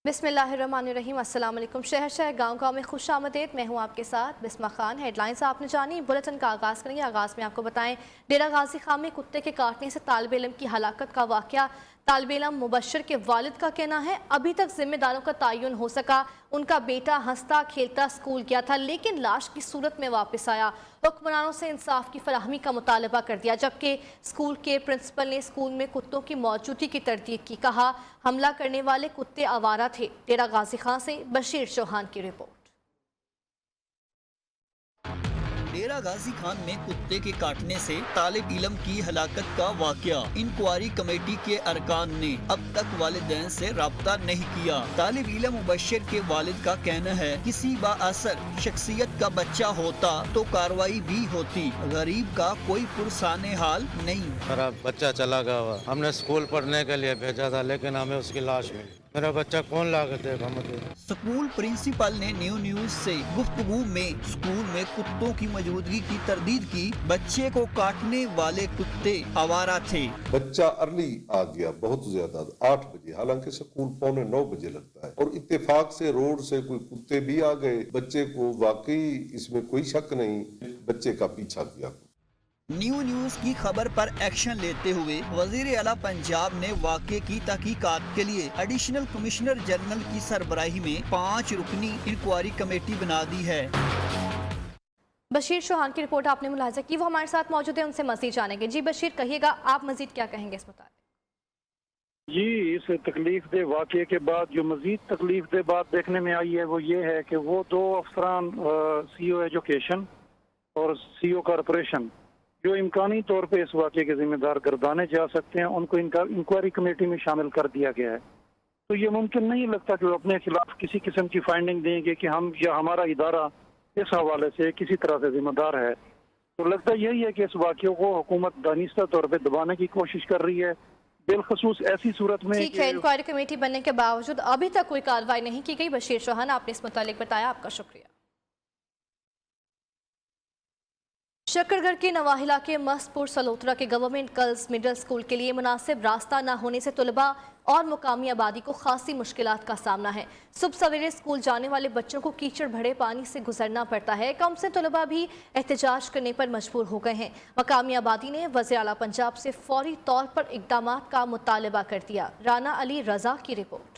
बिस्मिल्लाहिर्रहमानिर्रहीम। अस्सलाम वालेकुम। शहर शहर गांव गांव में खुश आमदेद। मैं हूं आपके साथ बिस्मा खान। हेडलाइंस आपने जानी, बुलेटिन का आगाज़ करेंगे। आगाज़ में आपको बताएं, डेरा गाजी खां में कुत्ते के काटने से तालिब इल्म की हलाकत का वाक़या। तालिब इल्म मुबशर के वालिद का कहना है अभी तक जिम्मेदारों का तयन हो सका। उनका बेटा हंसता खेलता स्कूल गया था लेकिन लाश की सूरत में वापस आया। हुक्मरानों से इंसाफ की फराहमी का मुतालबा कर दिया, जबकि स्कूल के प्रिंसिपल ने स्कूल में कुत्तों की मौजूदगी की तरदीद की। कहा हमला करने वाले कुत्ते आवारा थे। डेरा गाजी खां से बशीर चौहान की रिपोर्ट। डेरा गाजी खान में कुत्ते के काटने से तालिब इल्म की हलाकत का वाकया। इंक्वायरी कमेटी के अरकान ने अब तक वालिदैन से राब्ता नहीं किया। तालिब इल्म मुबशर के वालिद का कहना है किसी बाअसर शख्सियत का बच्चा होता तो कार्रवाई भी होती। गरीब का कोई पुरसाने हाल नहीं। मेरा बच्चा चला गया हुआ, हमने स्कूल पढ़ने के लिए भेजा था लेकिन हमें उसकी लाश मिली। मेरा बच्चा कौन ला कर देगा मुझे? स्कूल प्रिंसिपल ने न्यूज़ से गुफ्तगू में स्कूल में कुत्तों की मौजूदगी की तरदीद की। बच्चे को काटने वाले कुत्ते आवारा थे। बच्चा अर्ली आ गया, बहुत ज्यादा 8 बजे, हालांकि स्कूल 8:45 बजे लगता है, और इत्तेफाक से रोड से कोई कुत्ते भी आ गए। बच्चे को वाकई इसमें कोई शक नहीं, बच्चे का पीछा किया। न्यूज़ की खबर पर एक्शन लेते हुए वजीर आला पंजाब ने वाक़े की तहकीकात के लिए एडिशनल कमिश्नर जनरल की सरबराही में 5 रुकनी इंक्वायरी कमेटी बना दी है। बशीर चौहान की रिपोर्ट आपने मुलाहिजा की, वो हमारे साथ मौजूद है, उनसे मजीद जानेंगे। जी बशीर, कहिएगा आप मजीद क्या कहेंगे इस मुताबिक? जी, इस तकलीफ दे वाक़े के बाद जो मजीद तकलीफ दे बात देखने में आई है वो ये है कि वो 2 अफसरान CEO एजुकेशन और CEO कॉरपोरेशन जो इम्कानी तौर पे इस वाक़े के जिम्मेदार गर्दाने जा सकते हैं, उनको इंक्वायरी कमेटी में शामिल कर दिया गया है। तो ये मुमकिन नहीं लगता कि वो अपने खिलाफ किसी किस्म की फाइंडिंग देंगे कि हम या हमारा इदारा इस हवाले से किसी तरह से जिम्मेदार है। तो लगता यही है कि इस वाक़े को हुकूमत दानिस्ता तौर पर दबाने की कोशिश कर रही है, बिलखसूस ऐसी सूरत में। ठीक है, इंक्वायरी कमेटी बनने के बावजूद अभी तक कोई कार्रवाई नहीं की गई। बशीर चौहान, आपने इस मुतालिक बताया, आपका शुक्रिया। शकरगढ़ के नवाहिला के मस्तपुर सलोत्रा के गवर्नमेंट गर्ल्स मिडिल स्कूल के लिए मुनासिब रास्ता न होने से तलबा और मुकामी आबादी को खासी मुश्किलात का सामना है। सुबह सवेरे स्कूल जाने वाले बच्चों को कीचड़ भरे पानी से गुजरना पड़ता है। कम से तलबा भी एहतजाज करने पर मजबूर हो गए हैं। मकामी आबादी ने वज़ीर आला पंजाब से फौरी तौर पर इक़दामात का मुतालबा कर दिया। राना अली रजा की रिपोर्ट।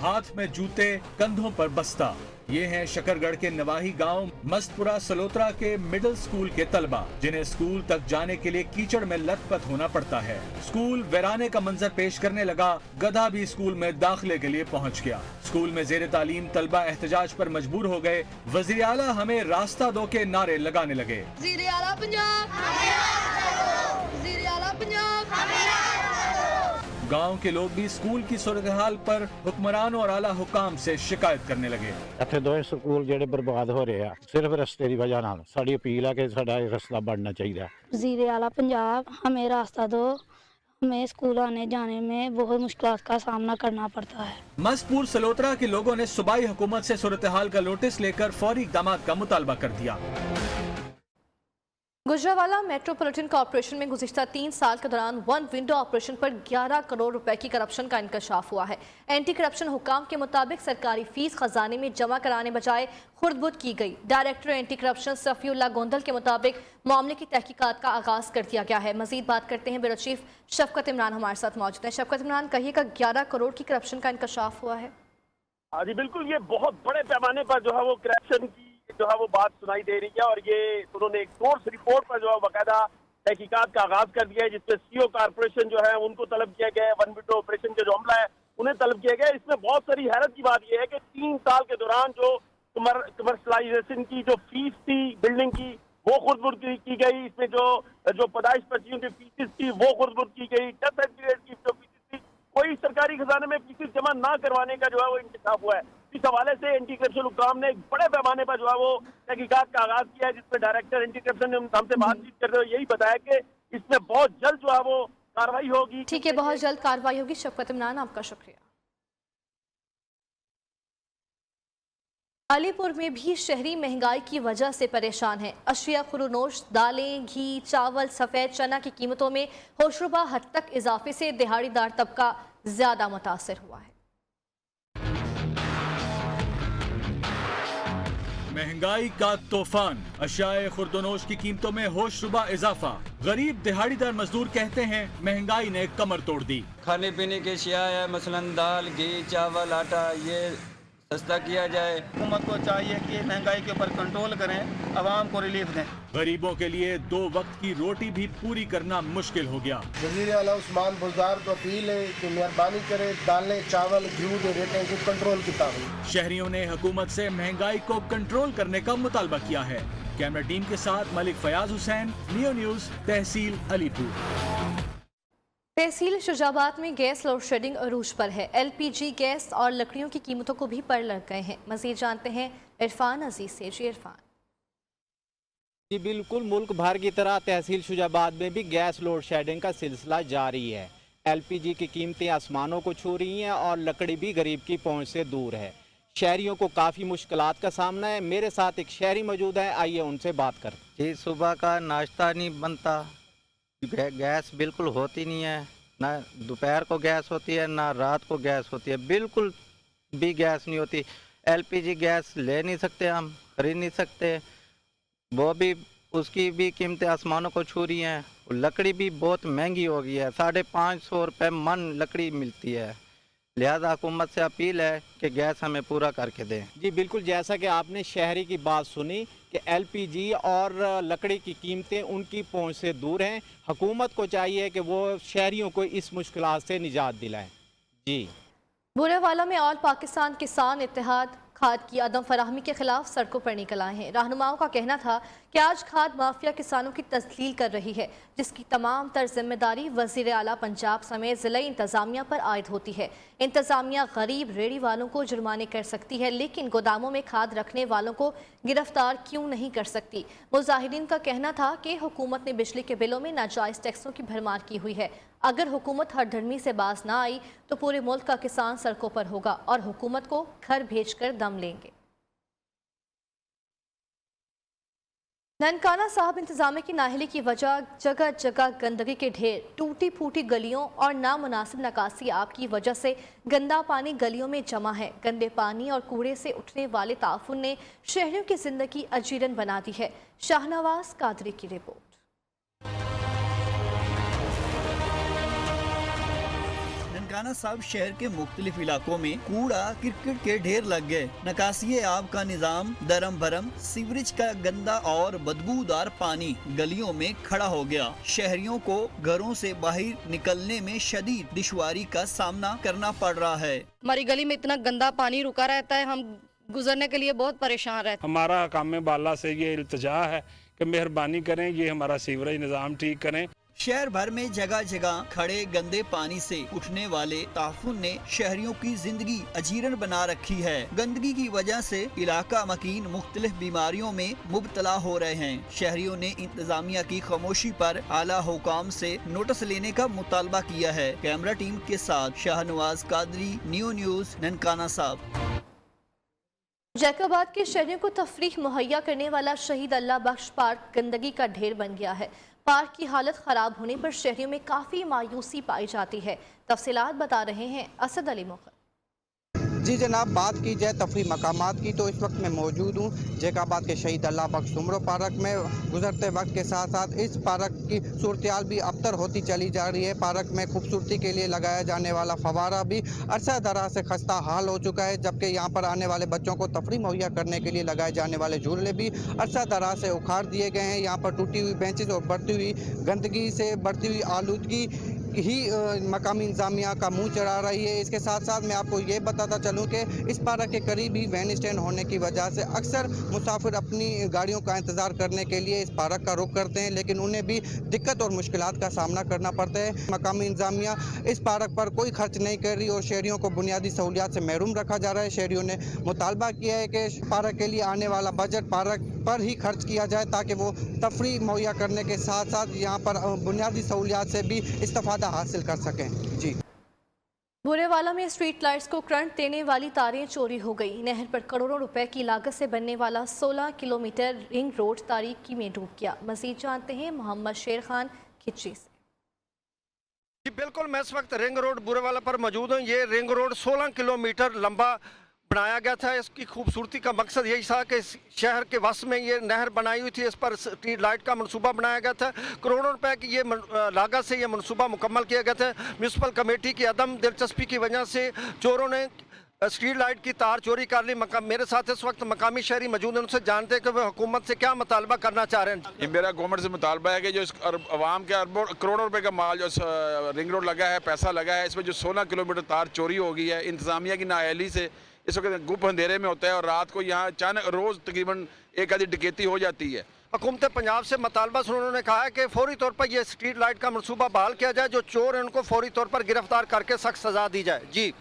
हाथ में जूते, कंधों पर बस्ता, ये हैं शकरगढ़ के नवाही गांव मस्तपुरा सलोत्रा के मिडिल स्कूल के तलबा, जिन्हें स्कूल तक जाने के लिए कीचड़ में लथपथ होना पड़ता है। स्कूल वीराने का मंजर पेश करने लगा, गधा भी स्कूल में दाखिले के लिए पहुंच गया। स्कूल में जेर तालीम तलबा एहतजाज पर मजबूर हो गए। वज़ीर आला हमें रास्ता दो के नारे लगाने लगे। वज़ीर आला पंजाब, वज़ीर आला पंजाब। गांव के लोग भी स्कूल की सूरत-हाल पर हुक्मरान और आला हुकाम से शिकायत करने लगे। ਇੱਥੇ ਦੋਵੇਂ ਸਕੂਲ ਜਿਹੜੇ ਬਰਬਾਦ ਹੋ ਰਹੇ ਆ ਸਿਰਫ ਰਸਤੇ ਦੀ ਵਜ੍ਹਾ ਨਾਲ। ਸਾਡੀ ਅਪੀਲ ਆ ਕਿ ਸਾਡਾ ਇਹ ਰਸਤਾ ਬਣਨਾ ਚਾਹੀਦਾ ਹੈ। वज़ीर आला पंजाब, हमें रास्ता दो, हमें स्कूल आने जाने में बहुत मुश्किलात का सामना करना पड़ता है। मस्तपुर सलोत्रा के लोगों ने सूबाई हुकूमत से सूरत-हाल का नोटिस लेकर फौरी इक़दामात का मुतालबा कर दिया। गुजरावाला मेट्रोपॉलिटन कॉर्पोरेशन में गुज़िश्ता 3 साल के दौरान वन विंडो ऑपरेशन पर 11 करोड़ रुपए की करप्शन का इंकशाफ हुआ है। एंटी करप्शन हुकाम के मुताबिक सरकारी फीस खजाने में जमा कराने बजाय खुर्द-बुर्द की गई। Director anti corruption Safiullah Gondal के मुताबिक मामले की तहकीकात का आगाज कर दिया गया है। मजीद बात करते हैं ब्यूरो चीफ शफकत इमरान हमारे साथ मौजूद है। शफकत इमरान, कहिएगा 11 करोड़ की करप्शन का इंकशाफ हुआ है? हाँ जी बिल्कुल, ये बहुत बड़े पैमाने पर जो है वो करप्शन की जो है वो बात सुनाई दे रही है, और ये उन्होंने एक सोर्स रिपोर्ट पर जो है बाकायदा तहकीकात का आगाज कर दिया है, जिसमें CEO कॉर्पोरेशन जो है उनको तलब किया गया है, वन विंडो ऑपरेशन का जो अमला है उन्हें तलब किया गया है। इसमें बहुत सारी हैरत की बात यह है कि 3 साल के दौरान जो कमर्शलाइजेशन की जो फीस थी बिल्डिंग की वो खुर्द-बुर्द की गई। इसमें जो पैदाइश पर्चियों की फीस थी वो खुर्द-बुर्द की गई। डेथ सर्टिफिकेट की जो फीस थी, कोई सरकारी खजाने में फीस जमा ना करवाने का जो है वो इंतजाम हुआ है। इस हवाले से एंटी करप्शन हुकाम ने एक बड़े पैमाने पर जो है वो तहकीकात का आगाज किया है, जिसमें डायरेक्टर एंटी करप्शन ने हमसे बातचीत करते हुए यही बताया कि इसमें बहुत जल्द जो है वो कार्रवाई होगी। ठीक है, बहुत जल्द कार्रवाई होगी। शफकत इमरान, आपका शुक्रिया। अलीपुर में भी शहरी महंगाई की वजह से परेशान है। अशिया खुरूनोश, दालें, घी, चावल, सफ़ेद चना की कीमतों में होशरुबा हद तक इजाफे से दिहाड़ीदार तबका ज़्यादा मुतासर हुआ है। महंगाई का तूफान, अशियाए खुर्दोनोश की कीमतों में होशरुबा इजाफा। गरीब दिहाड़ीदार मजदूर कहते हैं महंगाई ने कमर तोड़ दी। खाने पीने की अशिया है, मसलन दाल, घी, चावल, आटा, ये सस्ता किया जाए। हुकूमत को चाहिए कि महंगाई के ऊपर कंट्रोल करें, आवाम को रिलीफ दें। गरीबों के लिए 2 वक्त की रोटी भी पूरी करना मुश्किल हो गया। वज़ीर आला उस्मान बुज़दार को अपील है कि मेहरबानी करे, दालें, चावल, घी के रेटें को कंट्रोल किया जाए। शहरियों ने हुकूमत से महंगाई को कंट्रोल करने का मुतालबा किया है। कैमरा टीम के साथ मलिक फयाज हुसैन, नियो न्यूज़, तहसील अलीपुर। तहसील शुजाबाद में गैस लोड शेडिंग अरूज पर है। LPG गैस और लकड़ियों की कीमतों को भी पर लग गए हैं। मजीद जानते हैं इरफान अजीज से। जी इरफान। जी बिल्कुल, मुल्क भर की तरह तहसील शुजाबाद में भी गैस लोड शेडिंग का सिलसिला जारी है। LPG की कीमतें आसमानों को छू रही हैं और लकड़ी भी गरीब की पहुंच से दूर है। शहरियों को काफ़ी मुश्किलात का सामना है। मेरे साथ एक शहरी मौजूद है, आइए उनसे बात करते हैं। जी, सुबह का नाश्ता नहीं बनता, गैस बिल्कुल होती नहीं है, ना दोपहर को गैस होती है ना रात को गैस होती है, बिल्कुल भी गैस नहीं होती। LPG गैस ले नहीं सकते, हम खरीद नहीं सकते, वो भी उसकी भी कीमतें आसमानों को छू रही हैं। लकड़ी भी बहुत महंगी हो गई है, 550 रुपये मन लकड़ी मिलती है। लिहाजा हुकूमत से अपील है कि गैस हमें पूरा करके दें। जी बिल्कुल, जैसा कि आपने शहरी की बात सुनी कि LPG और लकड़ी की कीमतें उनकी पहुंच से दूर हैं। हुकूमत को चाहिए कि वो शहरियों को इस मुश्किलात से निजात दिलाएं। जी। बुरेवाला में ऑल पाकिस्तान किसान इत्तेहाद खाद की अदम फराहमी के खिलाफ सड़कों पर निकल आए हैं। रहनुमाओं का कहना था कि आज खाद माफिया किसानों की तस्लील कर रही है, जिसकी तमाम तर जिम्मेदारी वज़ीर आला पंजाब समेत ज़िला इंतज़ामिया पर आयद होती है। इंतज़ामिया गरीब रेडी वालों को जुर्माने कर सकती है, लेकिन गोदामों में खाद रखने वालों को गिरफ्तार क्यों नहीं कर सकती। मुजाहिदीन का कहना था कि हुकूमत ने बिजली के बिलों में नाजायज़ टैक्सों की भरमार की हुई है। अगर हुकूमत हरधर्मी से बाज ना आई तो पूरे मुल्क का किसान सड़कों पर होगा और हुकूमत को घर भेजकर दम लेंगे। ननकाना साहब इंतजामिया की नाहली की वजह जगह जगह गंदगी के ढेर, टूटी फूटी गलियों और नामुनासिब नकासी आब की वजह से गंदा पानी गलियों में जमा है। गंदे पानी और कूड़े से उठने वाले ताफुन ने शहरियों की जिंदगी अजीरन बना दी है। शाहनवाज कादरी की रिपोर्ट। ननकाना साहब शहर के मुख्तलिफ इलाकों में कूड़ा क्रिकेट के ढेर लग गए। नकासी आब का निजाम दरम भरम, सीवरेज का गंदा और बदबूदार पानी गलियों में खड़ा हो गया। शहरियों को घरों से बाहर निकलने में शदीद दुश्वारी का सामना करना पड़ रहा है। हमारी गली में इतना गंदा पानी रुका रहता है, हम गुजरने के लिए बहुत परेशान रहते हैं। हमारा काम बाला से ये इल्तिजा है कि मेहरबानी करें, ये हमारा सीवरेज निज़ाम ठीक करें। शहर भर में जगह जगह खड़े गंदे पानी से उठने वाले ताफुन ने शहरियों की जिंदगी अजीरन बना रखी है। गंदगी की वजह से इलाका मकीन मुख्तलिफ बीमारियों में मुब्तला हो रहे हैं। शहरियों ने इंतजामिया की खामोशी पर आला हुकाम से नोटिस लेने का मुतालबा किया है। कैमरा टीम के साथ शाहनवाज कादरी, न्यू न्यूज़, ननकाना साहब। जैकाबाद के शहरियों को तफरीह मुहैया करने वाला शहीद अल्लाह बख्श पार्क गंदगी का ढेर बन गया है। पार्क की हालत खराब होने पर शहरियों में काफ़ी मायूसी पाई जाती है। तफसीलात बता रहे हैं असद अली मुखर। जी जनाब, बात की जाए तफरी मकामात की तो इस वक्त मैं मौजूद हूँ जैकाबाद के शहीद अल्लाह बख्श उम्र पार्क में। गुजरते वक्त के साथ साथ इस पार्क की सूरत भी अबतर होती चली जा रही है। पार्क में खूबसूरती के लिए लगाया जाने वाला फवारा भी अरसा दराज से खस्ता हाल हो चुका है, जबकि यहाँ पर आने वाले बच्चों को तफरी मुहैया करने के लिए लगाए जाने वाले झूले भी अरसा दराज से उखाड़ दिए गए हैं। यहाँ पर टूटी हुई बेंचेज और बढ़ती हुई गंदगी से बढ़ती हुई आलूदगी ही मकामी इंतजामिया का मुंह चढ़ा रही है। इसके साथ साथ मैं आपको ये बताता चलूं कि इस पार्क के करीब ही वैन स्टैंड होने की वजह से अक्सर मुसाफिर अपनी गाड़ियों का इंतज़ार करने के लिए इस पार्क का रुख करते हैं, लेकिन उन्हें भी दिक्कत और मुश्किलात का सामना करना पड़ता है। मकामी इंतजामिया इस पार्क पर कोई खर्च नहीं कर रही और शहरियों को बुनियादी सहूलियात से महरूम रखा जा रहा है। शहरियों ने मुतालबा किया है कि पार्क के लिए आने वाला बजट पार्क पर ही खर्च किया जाए, ताकि वो तफरी मुहैया करने के साथ साथ यहाँ पर बुनियादी सहूलियात से भी इस्तेफादा हासिल कर सकें। जी। बुरेवाला में स्ट्रीट लाइट्स को करंट देने वाली तारें चोरी हो गई। नहर पर करोड़ों रुपए की लागत से बनने वाला 16 किलोमीटर रिंग रोड तारीकी में डूब गया। मजीद जानते हैं मोहम्मद शेर खान खिच्ची से। जी बिल्कुल, मैं इस वक्त रिंग रोड बुरेवाला पर मौजूद हूँ। ये रिंग रोड 16 किलोमीटर लंबा बनाया गया था। इसकी खूबसूरती का मकसद यही था कि शहर के वस में ये नहर बनाई हुई थी, इस पर स्ट्रीट लाइट का मनसूबा बनाया गया था। करोड़ों रुपए की ये लागत से ये मनसूबा मुकम्मल किया गया था। म्यूनसिपल कमेटी की अदम दिलचस्पी की वजह से चोरों ने स्ट्रीट लाइट की तार चोरी कर ली। मेरे साथ इस वक्त मकामी शहरी मौजूद हैं, उनसे जानते हैं कि वे हुकूमत से क्या मुतालबा करना चाह रहे हैं। ये मेरा गवर्नमेंट से मुतालबा है कि जो इस आवाम के अरबों करोड़ों रुपए का माल जो रिंग रोड लगा है, पैसा लगा है, इसमें जो 16 किलोमीटर तार चोरी हो गई है इंतजामिया की नाअहली से। इस वक्त गुप अंधेरे में होता है और रात को यहाँ अचानक रोज़ तकरीबन एक आधी डकैती हो जाती है। हुकूमत पंजाब से मुतालबा सुन उन्होंने कहा है कि फौरी तौर पर यह स्ट्रीट लाइट का मनसूबा बहाल किया जाए, जो चोर हैं उनको फौरी तौर पर गिरफ्तार करके सख्त सजा दी जाए। जी,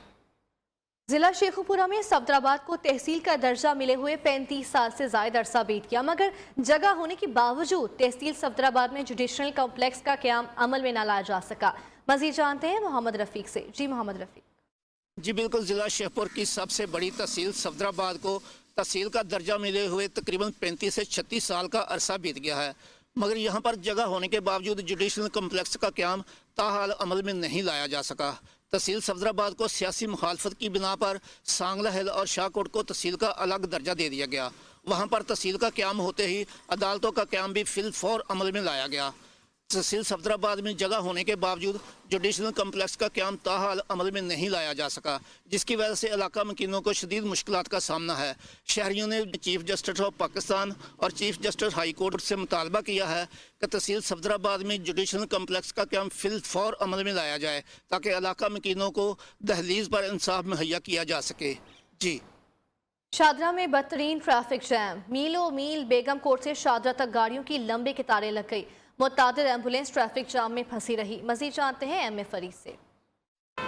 जिला शेखुपुरा में सफदराबाद को तहसील का दर्जा मिले हुए 35 साल से ज्यादा अरसा बीत गया, मगर जगह होने के बावजूद तहसील सफदराबाद में जुडिशनल कॉम्प्लेक्स का क़याम अमल में न लाया जा सका। मजीद जानते हैं मोहम्मद रफीक से। जी मोहम्मद रफीक। जी बिल्कुल, ज़िला शेखपुर की सबसे बड़ी तहसील सफदराबाद को तहसील का दर्जा मिले हुए तकरीबन 35 से 36 साल का अरसा बीत गया है, मगर यहाँ पर जगह होने के बावजूद जुडिशनल कम्प्लेक्स का क़याम ताहाल अमल में नहीं लाया जा सका। तहसील सफदराबाद को सियासी मुखालफत की बिना पर सांगला हिल और शाहकोट को तहसील का अलग दर्जा दे दिया गया। वहाँ पर तहसील का क़याम होते ही अदालतों का क़याम भी फिलफौर अमल में लाया गया। तहसील सफदराबाद में जगह होने के बावजूद जुडिशनल कम्प्लेक्स का क़याम ताहाल अमल में नहीं लाया जा सका, जिसकी वजह से इलाका मकीनों को शदीद मुश्किलात का सामना है। शहरियों ने चीफ जस्टिस ऑफ पाकिस्तान और चीफ जस्टिस हाई कोर्ट से मुतालबा किया है कि तहसील सफदराबाद में जुडिशनल कम्प्लेक्स का क़याम फिलफौर अमल में लाया जाए, ताकि इलाका मकीनों को दहलीज पर इंसाफ मुहैया किया जा सके। जी, शादरा में बदतरीन ट्रैफिक जैम। मीलों मील बेगम कोट से शादरा तक गाड़ियों की लंबी कतारें लग गई। मुतादिद एम्बुलेंस ट्रैफिक जाम में फंसी रही। मजीद जानते हैं एम ए फरीद से।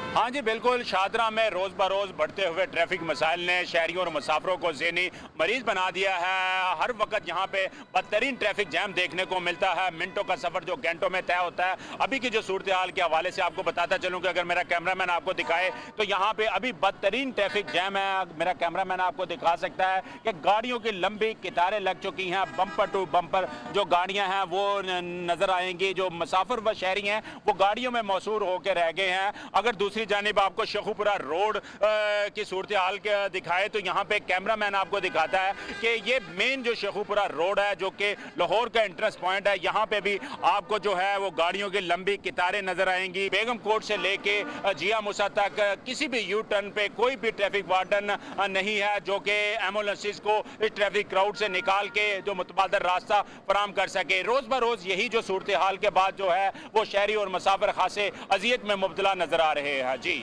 हाँ जी बिल्कुल, शादरा में रोज़ बरोज़ बढ़ते हुए ट्रैफिक मसाइल ने शहरियों और मुसाफरों को ज़हनी मरीज़ बना दिया है। हर वक्त यहाँ पे बदतरीन ट्रैफिक जैम देखने को मिलता है। मिनटों का सफ़र जो घंटों में तय होता है। अभी की जो सूरत हाल के हवाले से आपको बताता चलूँ कि अगर मेरा कैमरामैन आपको दिखाए तो यहाँ पे अभी बदतरीन ट्रैफिक जैम है। मेरा कैमरामैन आपको दिखा सकता है कि गाड़ियों की लंबी कतारें लग चुकी हैं। बम्पर टू बम्पर जो गाड़ियाँ हैं वो नज़र आएंगी। जो मुसाफिर व शहरी हैं वो गाड़ियों में मौसूर होकर रह गए हैं। अगर दूसरी जानिब आपको शेखुपुरा रोड की सूरत हाल दिखाए तो यहाँ पे कैमरामैन आपको दिखाता है कि ये मेन जो शेखुपुरा रोड है जो कि लाहौर का एंट्रेंस पॉइंट है, यहाँ पे भी आपको जो है वो गाड़ियों की लंबी कतारें नजर आएंगी। बेगम कोट से लेके जिया मूसा तक किसी भी यू टर्न पे कोई भी ट्रैफिक वार्डन नहीं है जो कि एम्बुलेंसेस को इस ट्रैफिक क्राउड से निकाल के जो मुतबादल रास्ता फराहम कर सके। रोज बरोज यही जो सूरत हाल के बाद जो है वो शहरी और मुसाफिर खासे अजियत में मुब्तला नजर आ रहे हैं। जी,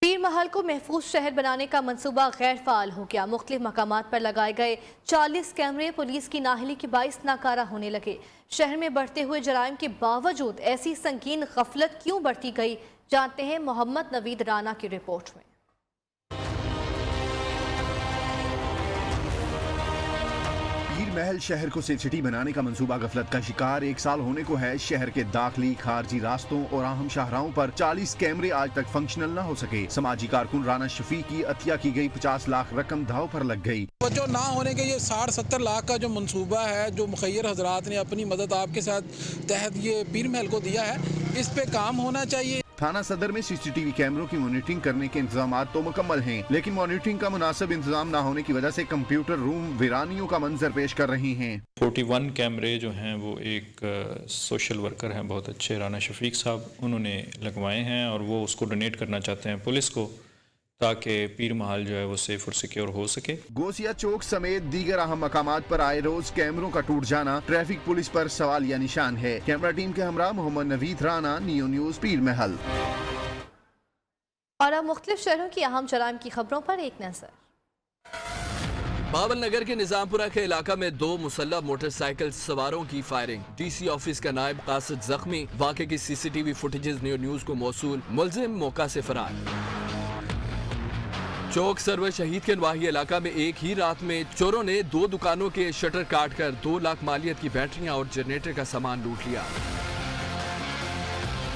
पीर महल को महफूज शहर बनाने का मंसूबा गैर फाल हो गया। मुख्तलिफ मकामात पर लगाए गए 40 कैमरे पुलिस की नाहली के बाइस नाकारा होने लगे। शहर में बढ़ते हुए जराइम के बावजूद ऐसी संगीन गफलत क्यों बढ़ती गई, जानते हैं मोहम्मद नवीद राना की रिपोर्ट में। महल शहर को सेफ सिटी बनाने का मंसूबा गफलत का शिकार 1 साल होने को है। शहर के दाखिली खारजी रास्तों और अहम शाहराहों पर 40 कैमरे आज तक फंक्शनल न हो सके। समाजी कारकुन राना शफीक की अतिया की गई 50 लाख रकम दाव पर लग गई। जो ना होने के ये 60-70 लाख का जो मंसूबा है जो मुखैर हजरात ने अपनी मदद आपके साथ तहत ये पीर महल को दिया है, इस पे काम होना चाहिए। थाना सदर में सीसीटीवी कैमरों की मॉनिटरिंग करने के इंतजाम तो मुकम्मल हैं, लेकिन मॉनिटरिंग का मुनासिब इंतजाम न होने की वजह से कंप्यूटर रूम वीरानियों का मंजर पेश कर रही हैं। 41 कैमरे जो हैं वो एक सोशल वर्कर हैं बहुत अच्छे राना शफीक साहब, उन्होंने लगवाए हैं और वो उसको डोनेट करना चाहते हैं पुलिस को ताकि पीर महल जो है वो सेफ और सिक्योर हो सके। गोसिया चौक समेत दीगर अहम मकामात पर आए रोज कैमरों का टूट जाना ट्रैफिक पुलिस पर सवालिया निशान है। कैमरा टीम के हमरा मोहम्मद नवीद राना, नियो न्यूज़, पीर महल। और अब मुख्तलिफ शहरों की अहम जराइम की खबरों पर एक नजर। बाबल नगर के निजामपुरा के इलाका में 2 मुसल्लह मोटरसाइकिल सवारों की फायरिंग। डीसी ऑफिस का नायब कासिद जख्मी। वाक़े की सीसीटीवी फुटेजेस नियो न्यूज़ को मौसूल। मुलजिम मौका से फरार। चौक सरवर शहीद के नवाही इलाका में एक ही रात में चोरों ने 2 दुकानों के शटर काटकर 2 लाख मालियत की बैटरियां और जनरेटर का सामान लूट लिया।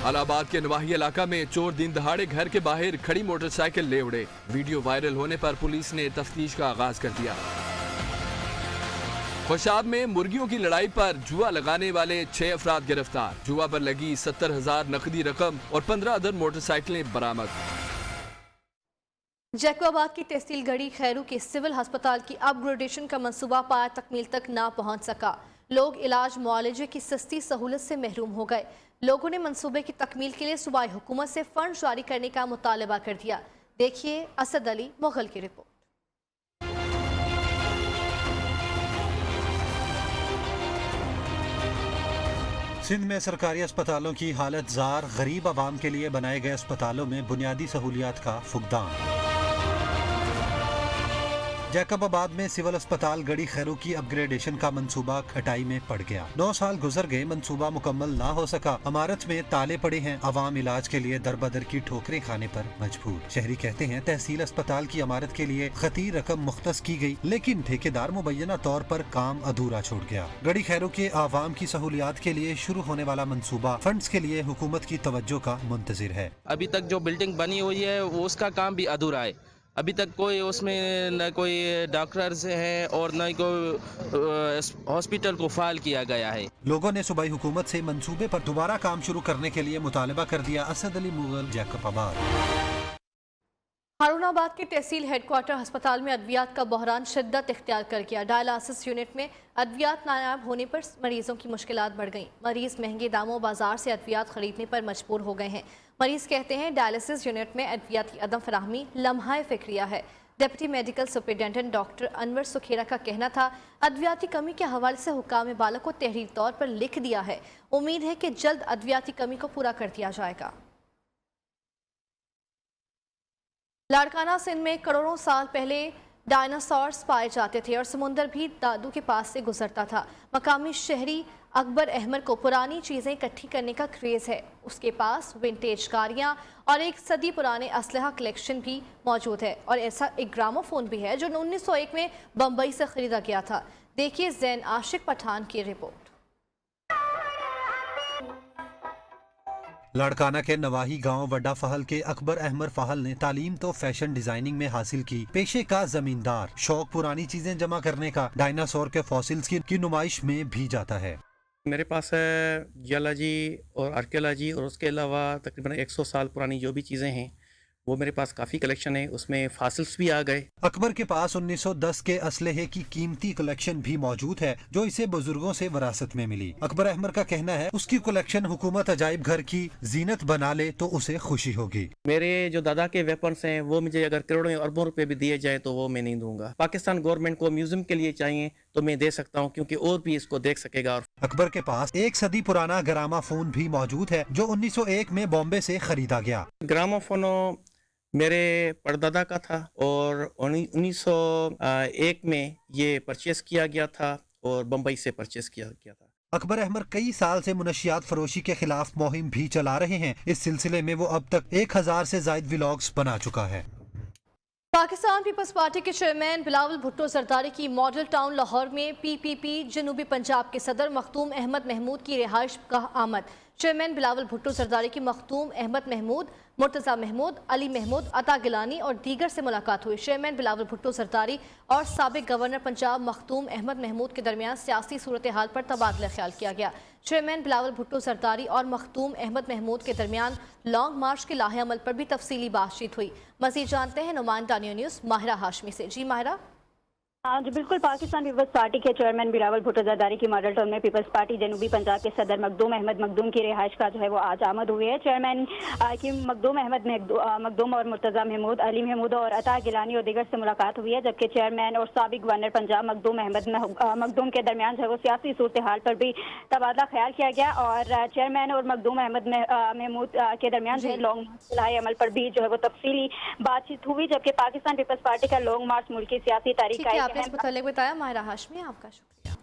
इलाहाबाद के नवाही इलाका में चोर दिन दहाड़े घर के बाहर खड़ी मोटरसाइकिल ले उड़े। वीडियो वायरल होने पर पुलिस ने तफ्तीश का आगाज कर दिया। खुशाब में मुर्गियों की लड़ाई पर जुआ लगाने वाले 6 अफराद गिरफ्तार। जुआ पर लगी 70,000 नकदी रकम और 15 अदर मोटरसाइकिलें बरामद। जैकोबाद की तहसील गढ़ी खैरू के सिविल अस्पताल की अपग्रेडेशन का मंसूबा पार तकमील तक ना पहुंच सका। लोग इलाज मुआलजे की सस्ती सहूलत से महरूम हो गए। लोगों ने मंसूबे की तकमील के लिए सूबाई हुकूमत से फंड जारी करने का मुतालबा कर दिया। देखिए असद अली मुगल की रिपोर्ट। सिंध में सरकारी अस्पतालों की हालत जार, गरीब आवाम के लिए बनाए गए अस्पतालों में बुनियादी सहूलियात का फुकदान। जैकबाबाद में सिविल अस्पताल गढ़ी खैरू की अपग्रेडेशन का मंसूबा खटाई में पड़ गया। 9 साल गुजर गए, मंसूबा मुकम्मल ना हो सका। इमारत में ताले पड़े हैं, अवाम इलाज के लिए दरबदर की ठोकरें खाने पर मजबूर। शहरी कहते हैं तहसील अस्पताल की इमारत के लिए खती रकम मुख्तस की गई, लेकिन ठेकेदार मुबैना तौर पर काम अधूरा छोड़ गया। गढ़ी खैरू के आवाम की सहूलियात के लिए शुरू होने वाला मंसूबा फंड्स के लिए हुकूमत की तवज्जो का मुंतजिर है। अभी तक जो बिल्डिंग बनी हुई है उसका काम भी अधूरा है। अभी तक कोई उसमें न कोई डॉक्टर्स हैं और न कोई हॉस्पिटल को फाल किया गया है। लोगों ने सूबाई हुकूमत से मंसूबे पर दोबारा काम शुरू करने के लिए मुतालबा कर दिया। असद अली मुगल, जैकबाबाद। हारूनाबाद के तहसील हेडक्वार्टर अस्पताल में अद्वियात का बहरान शिद्दत इख्तियार कर गया। डायलिसिस यूनिट में अद्वियात नायाब होने पर मरीजों की मुश्किलात बढ़ गईं। मरीज महंगे दामों बाजार से अद्वियात खरीदने पर मजबूर हो गए हैं। मरीज कहते हैं डायलिसिस यूनिट में अद्वियात की अदम फराहमी लम्हा फिक्रिया है। Deputy medical superintendent doctor Anwar Sukhera का कहना था अद्वियाती कमी के हवाले से हुक्काम बाला को तहरीर तौर पर लिख दिया है। उम्मीद है कि जल्द अद्वियाती कमी को पूरा कर दिया जाएगा। लाड़काना सिंध में करोड़ों साल पहले डायनासोर्स पाए जाते थे और समुंदर भी दादू के पास से गुजरता था। मकामी शहरी अकबर अहमद को पुरानी चीज़ें इकट्ठी करने का क्रेज़ है। उसके पास विंटेज गाड़ियाँ और एक सदी पुराने असलहा कलेक्शन भी मौजूद है और ऐसा एक ग्रामोफोन भी है जो 1901 में बम्बई से ख़रीदा गया था। देखिए जैन आशिक पठान की रिपोर्ट। लाड़काना के नवाही गांव वड्डा फहल के अकबर अहमद फहल ने तालीम तो फैशन डिजाइनिंग में हासिल की, पेशे का जमींदार, शौक पुरानी चीजें जमा करने का डायनासोर के फॉसिल्स की नुमाइश में भी जाता है। मेरे पास जियोलॉजी और आर्कियोलॉजी और उसके अलावा तकरीबन 100 साल पुरानी जो भी चीज़ें हैं वो मेरे पास काफ़ी कलेक्शन है, उसमें फासिल्स भी आ गए। अकबर के पास 1910 के असलहे की कीमती कलेक्शन भी मौजूद है जो इसे बुजुर्गों से विरासत में मिली। अकबर अहमद का कहना है उसकी कलेक्शन हुकूमत अजाइब घर की जीनत बना ले तो उसे खुशी होगी। मेरे जो दादा के वेपन्स हैं वो मुझे अगर करोड़ों या अरबों रुपए भी दिए जाए तो वो मैं नहीं दूंगा। पाकिस्तान गवर्नमेंट को म्यूजियम के लिए चाहिए तो मैं दे सकता हूँ क्योंकि और भी इसको देख सकेगा। अकबर के पास एक सदी पुराना ग्रामाफोन भी मौजूद है जो 1901 में बॉम्बे से खरीदा गया। ग्रामाफोन मेरे परदादा का था और 1901 में ये परचेस किया गया था और बम्बई से परचेस किया गया था। अकबर अहमद कई साल से मुनशियात फरोशी के खिलाफ मुहिम भी चला रहे हैं। इस सिलसिले में वो अब तक 1000 से जायद व्लॉग्स बना चुका है। पाकिस्तान पीपल्स पार्टी के चेयरमैन बिलावल भुट्टो जरदारी की मॉडल टाउन लाहौर में पीपीपी जनूबी पंजाब के सदर मखदूम अहमद महमूद की रिहाइश का आमद। चेयरमैन बिलावल भुट्टो जरदारी की मखदूम अहमद महमूद, मुर्तज़ा महमूद, अली महमूद, अता गिलानी और दीगर से मुलाकात हुई। चेयरमैन बिलावल भुट्टो जरदारी और साबिक गवर्नर पंजाब मखदूम अहमद महमूद के दरमियान सियासी सूरत हाल पर तबादला ख्याल किया गया। चेयरमैन बिलावल भुट्टो जरदारी और मखदूम अहमद महमूद के दरमियान लॉन्ग मार्च के लाहे अमल पर भी तफसीली बातचीत हुई। मज़ीद जानते हैं नुमाइंदा न्यूज़ माहिरा हाशमी से। जी माहिरा। हाँ जी बिल्कुल। पाकिस्तान पीपल्स पार्टी के चेयरमैन बिलावल भुट्टो जरदारी की मॉडल टाउन में पीपल्स पार्टी जनूबी पंजाब के सदर मखदूम अहमद मखदूम की रिहाइश का जो है वो आज आमद हुई है। चेयरमैन की मखदूम अहमद मखदूम और मुर्तज़ा महमूद, अली महमूद और अता गिलानी और दीगर से मुलाकात हुई है, जबकि चेयरमैन और साबिक गवर्नर पंजाब मखदूम अहमद मखदूम के दरमियान जो है वो सियासी सूरत हाल पर भी तबादला ख्याल किया गया और चेयरमैन और मखदूम अहमद महमूद के दरमियान जो है लॉन्ग मार्च लाहे अमल पर भी जो है वो तफसीली बातचीत हुई, जबकि पाकिस्तान पीपल्स पार्टी का लॉन्ग मार्च मुल्क की सियासी तारीख का बताया माहिरा हाशमी, आपका शुक्रिया।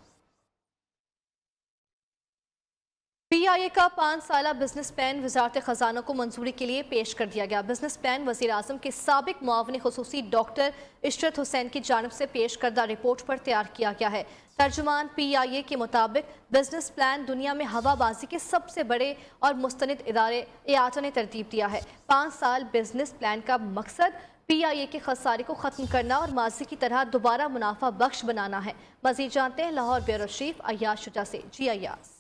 PIA का 5 साला बिजनेस प्लान वजारत खजाना को मंजूरी के लिए पेश कर दिया गया। बिजनेस प्लान वज़ीर आज़म के साबिक मुआविन खुसूसी डॉक्टर इशरत हुसैन की जानिब से पेश करदा रिपोर्ट पर तैयार किया गया है। तर्जुमान PIA के मुताबिक बिजनेस प्लान दुनिया में हवाबाजी के सबसे बड़े और मुस्तनिद इदारे IATA ने तरतीब दिया है। 5 साल बिजनेस प्लान का मकसद PIA के खसारे को ख़त्म करना और माजी की तरह दोबारा मुनाफा बख्श बनाना है। मज़ीद जानते हैं लाहौर ब्यूरो चीफ अय्याज शुजा से। जी अय्याज।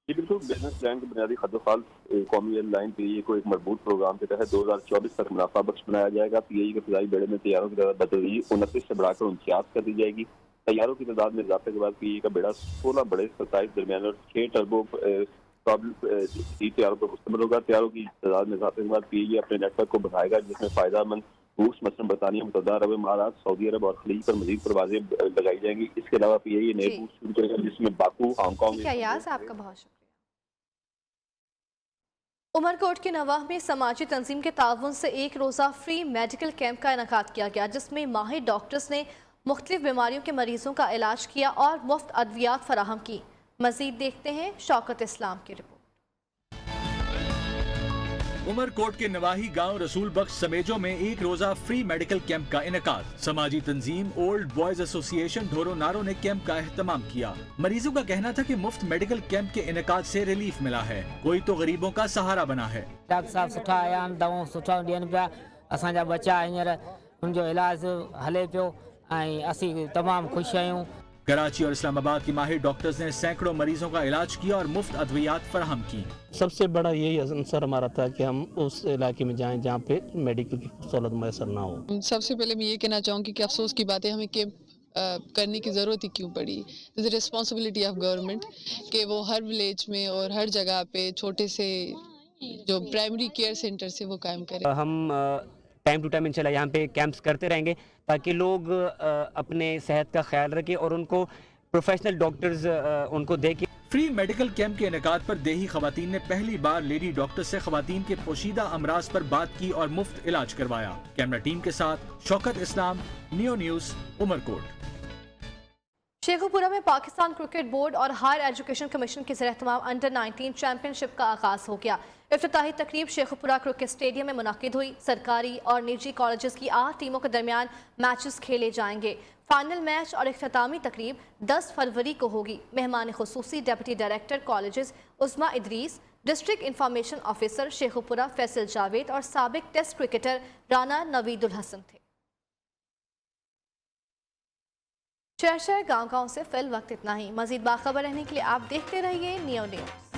जी बिल्कुल, बिजनेस प्लान की बुनियादी खदोखाल कौमी एयरलाइन PIA को एक मरबूत प्रोग्राम के तहत 2024 तक मुनाफा बख्श बनाया जाएगा। PIA के फिजाई बेड़े में तैयारों की तादाद बदली 29 से बढ़ाकर 49 कर दी जाएगी। तैयारों की तादाद में इजाफे के बाद PIA का बेड़ा 16 बड़े 27 दरमियान और 6 टर्बो तैयारों पर मुश्तमिल होगा। तैयारों की तादाद में इजाफे के बाद PIA अपने नेटवर्क को बढ़ाएगा, जिसमें फायदामंद रूस, मसलन बरतानिया, मुत्तहदा अरब अमारात, सऊदी अरब और खलीज पर मजीद परवाजें लगाई जाएंगी। इसके अलावा PIA नए रूट शुरू करेगा, जिसमें बाकू, हांगकॉन्ग। आपका बहुत शुक्रिया। उमरकोट के नवाह में समाजी तंजीम के ताउन से एक रोज़ा फ्री मेडिकल कैंप का इनेकाद किया गया, जिसमें माहिर डॉक्टर्स ने मुख्तलिफ बीमारियों के मरीजों का इलाज किया और मुफ्त अद्वियात फराहम की। मजीद देखते हैं शौकत इस्लाम की रिपोर्ट। उमरकोट के नवाही गांव रसूल बख्श समेजो में एक रोजा फ्री मेडिकल कैंप का इनेकाद। समाजी तंजीम ओल्ड बॉयज एसोसिएशन ढोरो नारो ने कैंप का एहतमाम किया। मरीजों का कहना था कि मुफ्त मेडिकल कैंप के इनेकाद से रिलीफ मिला है, कोई तो गरीबों का सहारा बना है। डॉक्टर साहब सुठा आया आहिनि, दवाऊं सुठा ॾियनि पिया। असांजा बच्चा हींअर उनजो इलाज हले पियो ऐं असीं तमामु ख़ुशि आहियूं। कराची और इस्लामाबाद के माहिर डॉक्टर्स ने सैकड़ों मरीजों का इलाज किया और मुफ्त अद्वियात फराहम की। सबसे बड़ा यही आंसर हमारा था कि हम उस इलाके में जाएं जहाँ पे मेडिकल की सहूलत मैसर ना हो। सबसे पहले मैं ये कहना चाहूँगी कि अफसोस की बात है, हमें कैंप करने की ज़रूरत ही क्यों पड़ी। This is responsibility of government कि वो हर विलेज में और हर जगह पे छोटे से जो प्राइमरी केयर सेंटर से वो कायम करें। हम टाइम टू टाइम इंशाल्लाह यहाँ पे कैंप्स करते रहेंगे ताकि लोग अपने सेहत का ख्याल रखें और उनको प्रोफेशनल डॉक्टर्स उनको देखें। फ्री मेडिकल कैंप के इनेकाद पर देही खवातीन ने पहली बार लेडी डॉक्टर से खवातीन के पोशीदा अमराज पर बात की और मुफ्त इलाज करवाया। कैमरा टीम के साथ शौकत इस्लाम, नियो न्यूज़, उमरकोट। शेखुपुरा में पाकिस्तान क्रिकेट बोर्ड और हायर एजुकेशन कमीशन के ज़ेर-ए-एहतमाम अंडर 19 चैंपियनशिप का आगाज़ हो गया। इफ्तिताही तकरीब शेखुपुरा क्रिकेट स्टेडियम में मुनाकिद हुई। सरकारी और निजी कॉलेजेस की 8 टीमों के दरमियान मैचेस खेले जाएंगे। फाइनल मैच और इख्तितामी तकरीब 10 फरवरी को होगी। मेहमान खुसूसी deputy director colleges Usma Idrees, district information officer Sheikhupura Faisal Javed और साबिक टेस्ट क्रिकेटर राना नवीदुल हसन थे। शहर गांव-गांव से फिल वक्त इतना ही। मजीद बाखबर रहने के लिए आप देखते रहिए नियो न्यूज़।